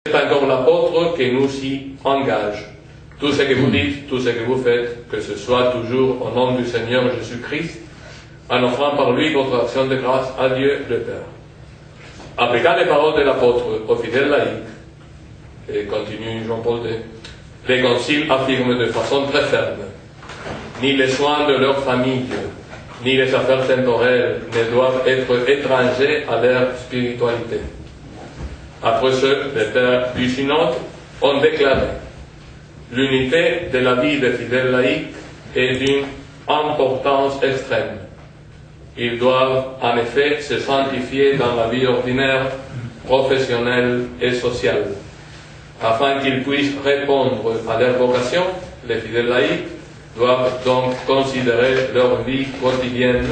C'est encore l'apôtre qui nous y engage. Tout ce que vous dites, tout ce que vous faites, que ce soit toujours au nom du Seigneur Jésus-Christ, en offrant par lui votre action de grâce à Dieu le Père. Appliquant les paroles de l'apôtre aux fidèles laïcs, et continue Jean-Paul II, les conciles affirment de façon très ferme: ni les soins de leur famille, ni les affaires temporelles ne doivent être étrangers à leur spiritualité. Après ce, les pères du synode ont déclaré: l'unité de la vie des fidèles laïcs est d'une importance extrême. Ils doivent en effet se sanctifier dans la vie ordinaire, professionnelle et sociale. Afin qu'ils puissent répondre à leur vocation, les fidèles laïcs doivent donc considérer leur vie quotidienne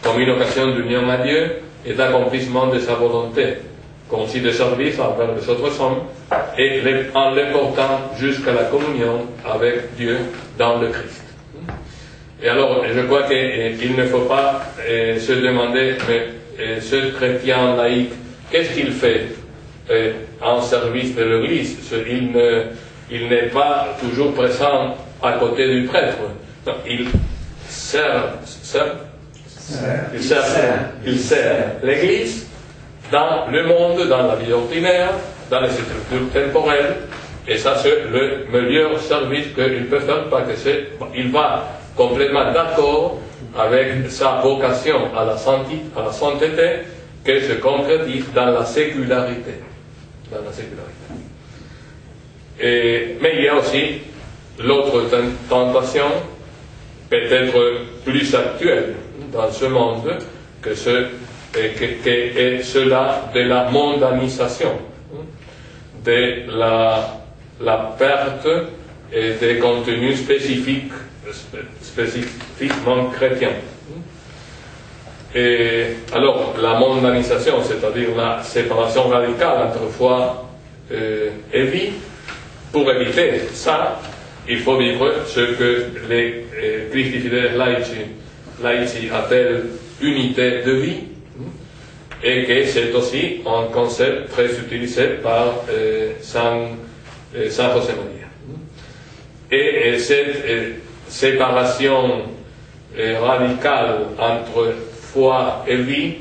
comme une occasion d'union à Dieu et d'accomplissement de sa volonté, comme si de service envers les autres hommes, et en les portant jusqu'à la communion avec Dieu dans le Christ. Et alors, je crois qu'il ne faut pas se demander, mais ce chrétien laïque, qu'est-ce qu'il fait en service de l'Église? Il n'est pas toujours présent à côté du prêtre. Non, il sert l'Église dans le monde, dans la vie ordinaire, dans les structures temporelles, et ça c'est le meilleur service qu'il peut faire, parce que il va complètement d'accord avec sa vocation à la sainteté, qu'elle se concrétise dans la sécularité. Mais il y a aussi l'autre tentation, peut-être plus actuelle dans ce monde, que est cela de la mondanisation, de la perte des contenus spécifiquement chrétiens. Et alors, la mondanisation, c'est-à-dire la séparation radicale entre foi et vie, pour éviter ça, il faut vivre ce que les christifidèles laïci appellent unité de vie, et que c'est aussi un concept très utilisé par Saint José-Marie. Et cette séparation radicale entre foi et vie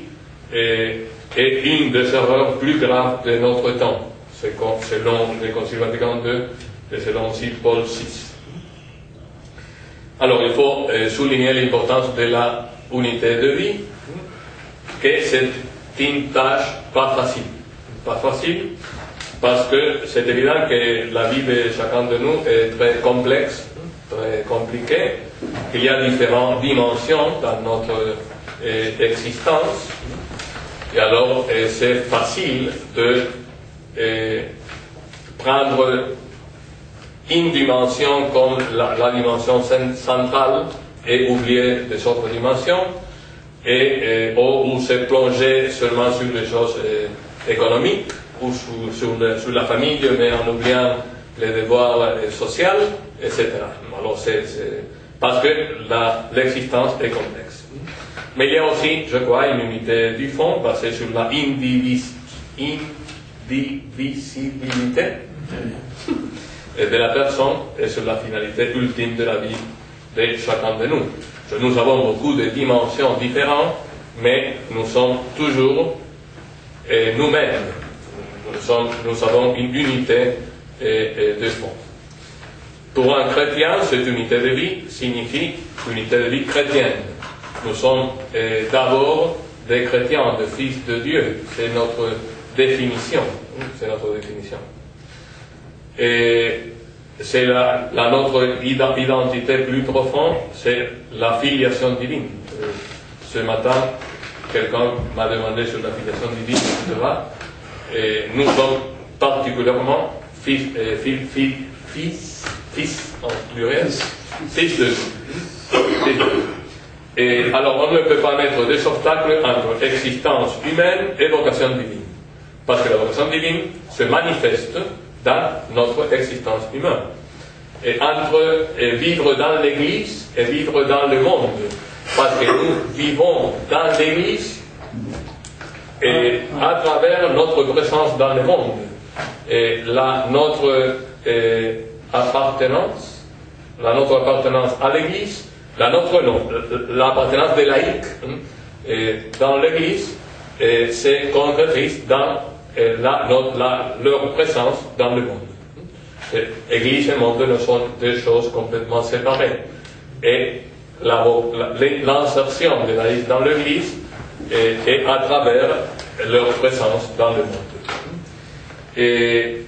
est une des erreurs plus graves de notre temps, selon le Concile Vatican II et selon aussi Paul VI. Alors il faut souligner l'importance de la unité de vie, que c'est une tâche pas facile. Pas facile, parce que c'est évident que la vie de chacun de nous est très complexe, très compliquée, qu'il y a différentes dimensions dans notre existence, et alors c'est facile de prendre une dimension comme la dimension centrale et oublier les autres dimensions, ou se plonger seulement sur les choses économiques ou sur la famille, mais en oubliant les devoirs sociaux, etc. Alors parce que l'existence est complexe. Mais il y a aussi, je crois, une unité du fond basée sur la indivisibilité de la personne et sur la finalité ultime de la vie de chacun de nous. Nous avons beaucoup de dimensions différentes, mais nous sommes toujours nous-mêmes. Nous avons une unité de fond. Pour un chrétien, cette unité de vie signifie unité de vie chrétienne. Nous sommes d'abord des chrétiens, des fils de Dieu. C'est notre définition. Et c'est notre identité plus profonde, c'est la filiation divine. Ce matin, quelqu'un m'a demandé sur la filiation divine, etc. Et nous sommes particulièrement fils en pluriel, fils de Dieu. Et alors on ne peut pas mettre des obstacles entre existence humaine et vocation divine. Parce que la vocation divine se manifeste dans notre existence humaine. Et entre vivre dans l'Église et vivre dans le monde. Parce que nous vivons dans l'Église et à travers notre présence dans le monde. notre appartenance à l'Église, l'appartenance des laïcs dans l'Église se concrétise dans leur présence dans le monde. Église et monde ne sont deux choses complètement séparées. Et l'insertion des laïcs dans l'Église est à travers leur présence dans le monde. Et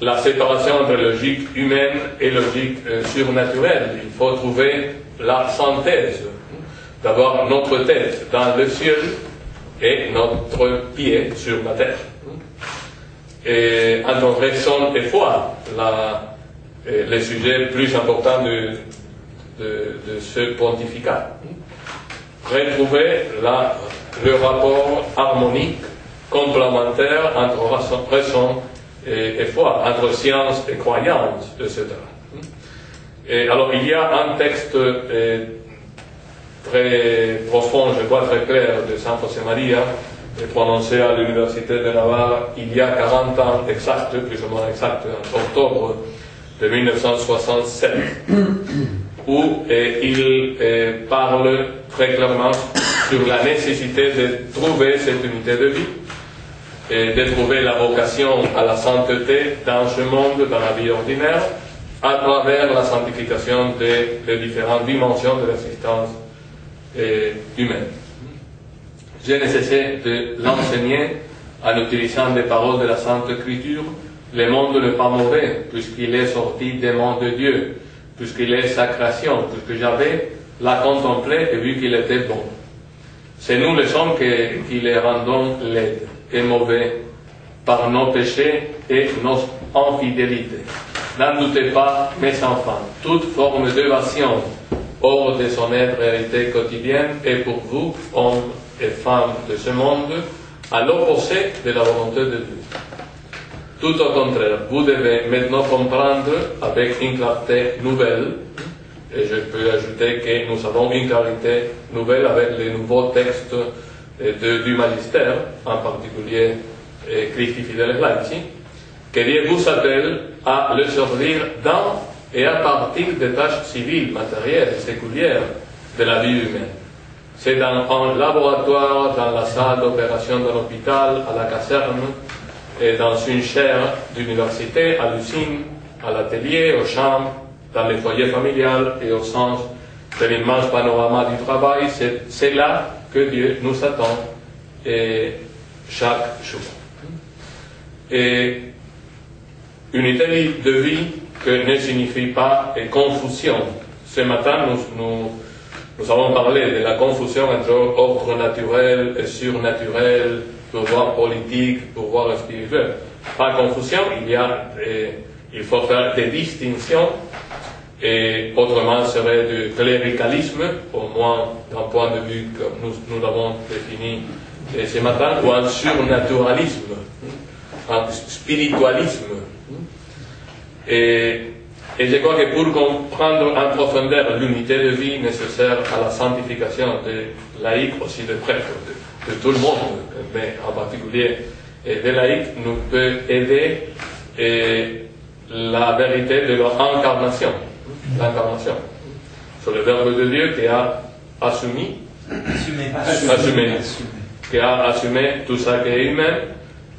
la séparation entre logique humaine et logique surnaturelle, il faut trouver la synthèse d'avoir notre tête dans le ciel et notre pied sur la terre. Et entre raison et foi, le sujet plus important de ce pontificat. Retrouver le rapport harmonique, complémentaire entre raison et foi, entre science et croyance, etc. Et alors il y a un texte très profond, je crois très clair, de San José Maria, prononcé à l'Université de Navarre il y a 40 ans exact, plus ou moins exact, en octobre de 1967, où il parle très clairement sur la nécessité de trouver cette unité de vie, et de trouver la vocation à la sainteté dans ce monde, dans la vie ordinaire, à travers la sanctification des différentes dimensions de l'existence humaine. J'ai nécessité de l'enseigner en utilisant des paroles de la Sainte Écriture. Le monde n'est pas mauvais, puisqu'il est sorti des mondes de Dieu, puisqu'il est sa création, puisque j'avais la contemplé et vu qu'il était bon. C'est nous les hommes qui les rendons laides et mauvais par nos péchés et nos infidélités. N'en doutez pas, mes enfants, toute forme d'évasion hors de son réalité quotidienne est pour vous, hommes et femmes de ce monde, à l'opposé de la volonté de Dieu. Tout au contraire, vous devez maintenant comprendre avec une clarté nouvelle, et je peux ajouter que nous avons une clarté nouvelle avec les nouveaux textes du magistère, en particulier Christi Fideles Laici, que Dieu vous appelle à le servir dans et à partir des tâches civiles, matérielles et séculières de la vie humaine. C'est dans un laboratoire, dans la salle d'opération de l'hôpital, à la caserne, et dans une chaire d'université, à l'usine, à l'atelier, aux chambres, dans les foyers familiales et au sens de l'immense panorama du travail. C'est là que Dieu nous attend chaque jour. Et unité de vie que ne signifie pas confusion. Ce matin, nous avons parlé de la confusion entre ordre naturel et surnaturel, pouvoir politique, pouvoir spirituel. Pas confusion, il faut faire des distinctions, et autrement serait du cléricalisme, au moins d'un point de vue que nous l'avons défini ce matin, ou un surnaturalisme, un spiritualisme. Et je crois que pour comprendre en profondeur l'unité de vie nécessaire à la sanctification des laïcs, aussi des prêtres, de tout le monde, mais en particulier des laïcs, nous peut aider la vérité de leur incarnation. L'incarnation. Sur le Verbe de Dieu qui a assumé tout ça qui est humain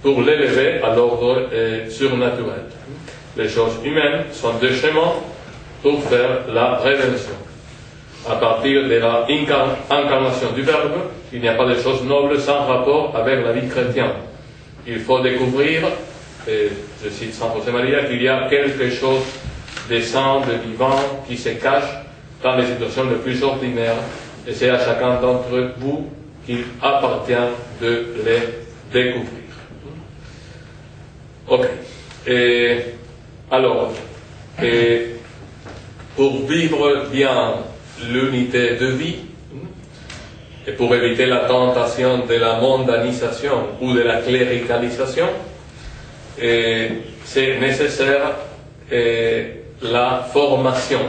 pour l'élever à l'ordre surnaturel. Les choses humaines sont deux chemins pour faire la rédemption. À partir de la incarnation du Verbe, il n'y a pas de choses nobles sans rapport avec la vie chrétienne. Il faut découvrir, et je cite San José Maria, qu'il y a quelque chose de saint, de divin, qui se cache dans les situations les plus ordinaires, et c'est à chacun d'entre vous qu'il appartient de les découvrir. Ok. Alors, pour vivre bien l'unité de vie, et pour éviter la tentation de la mondanisation ou de la cléricalisation, c'est nécessaire la formation.